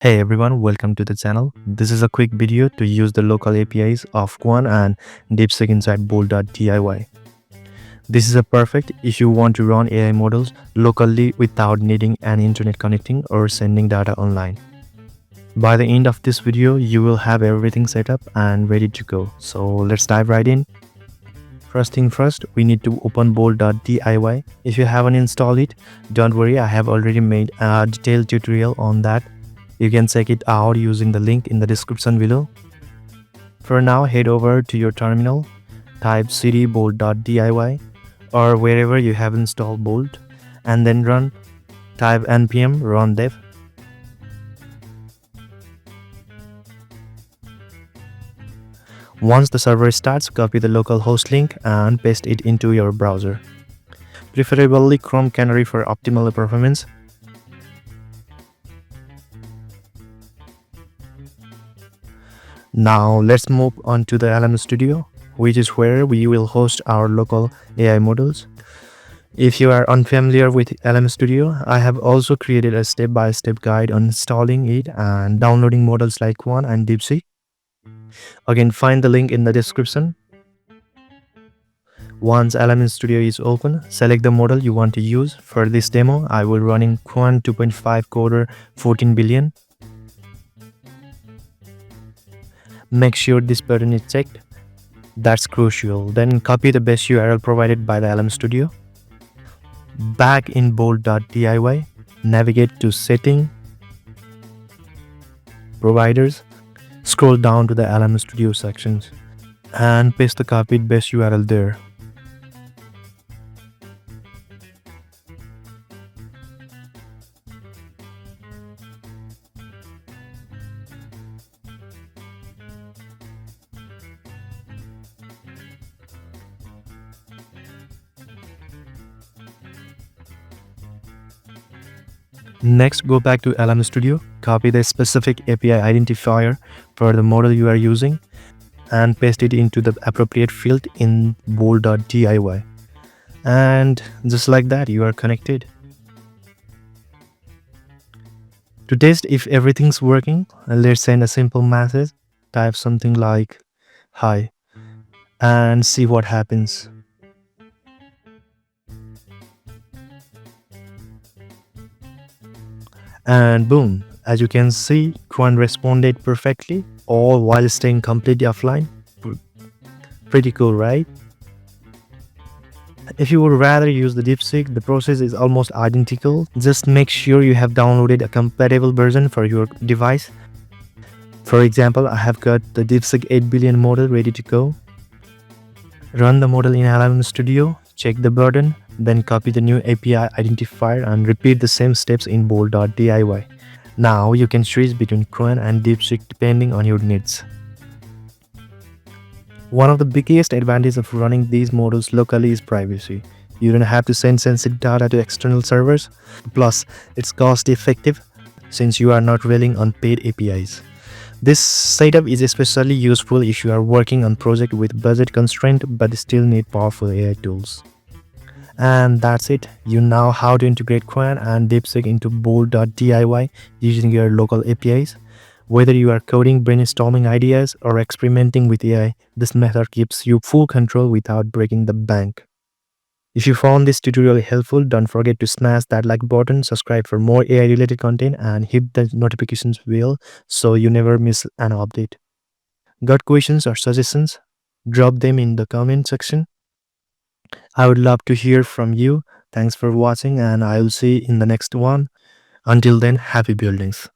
Hey everyone, welcome to the channel. This is a quick video to use the local APIs of Qwen and DeepSeek inside bolt.diy. This is a perfect if you want to run AI models locally without needing an internet connecting or sending data online. By the end of this video, you will have everything set up and ready to go. So let's dive right in. First thing first, we need to open bolt.diy. If you haven't installed it, don't worry, I have already made a detailed tutorial on that. You can check it out using the link in the description below. For now, head over to your terminal, type cd bolt.diy or wherever you have installed Bolt, and then type npm run dev. Once the server starts, copy the local host link and paste it into your browser. Preferably Chrome Canary for optimal performance. Now let's move on to the LM Studio, which is where we will host our local AI models. If you are unfamiliar with LM Studio, I have also created a step-by-step guide on installing it and downloading models like Qwen and DeepSeek. Again, find the link in the description. Once LM Studio is open, select the model you want to use. For this demo, I will run in Qwen 2.5 Coder 14 billion. Make sure this button is checked. That's crucial. Then copy the base URL provided by the LM Studio. Back in bolt.diy, navigate to Setting, Providers, scroll down to the LM Studio sections and paste the copied base URL there. Next, go back to LM Studio, copy the specific API identifier for the model you are using and paste it into the appropriate field in bolt.diy. And just like that, you are connected. To test if everything's working, let's send a simple message. Type something like "Hi" and see what happens. And boom, as you can see, Qwen responded perfectly, all while staying completely offline. Pretty cool, right? If you would rather use the DeepSeek, the process is almost identical. Just make sure you have downloaded a compatible version for your device. For example, I have got the DeepSeek 8 billion model ready to go. Run the model in LM Studio, check the button, then copy the new API identifier and repeat the same steps in bolt.diy. Now you can switch between Qwen and DeepSeek depending on your needs. One of the biggest advantages of running these models locally is privacy. You don't have to send sensitive data to external servers. Plus, it's cost effective since you are not relying on paid APIs. This setup is especially useful if you are working on project with budget constraint but still need powerful AI tools. And that's it. You know how to integrate Qwen and DeepSeek into bolt.diy using your local APIs. Whether you are coding, brainstorming ideas, or experimenting with AI, this method gives you full control without breaking the bank. If you found this tutorial helpful, don't forget to smash that like button, subscribe for more AI related content, and hit the notifications bell so you never miss an update. Got questions or suggestions? Drop them in the comment section. I would love to hear from you. Thanks for watching and I will see you in the next one. Until then, happy buildings.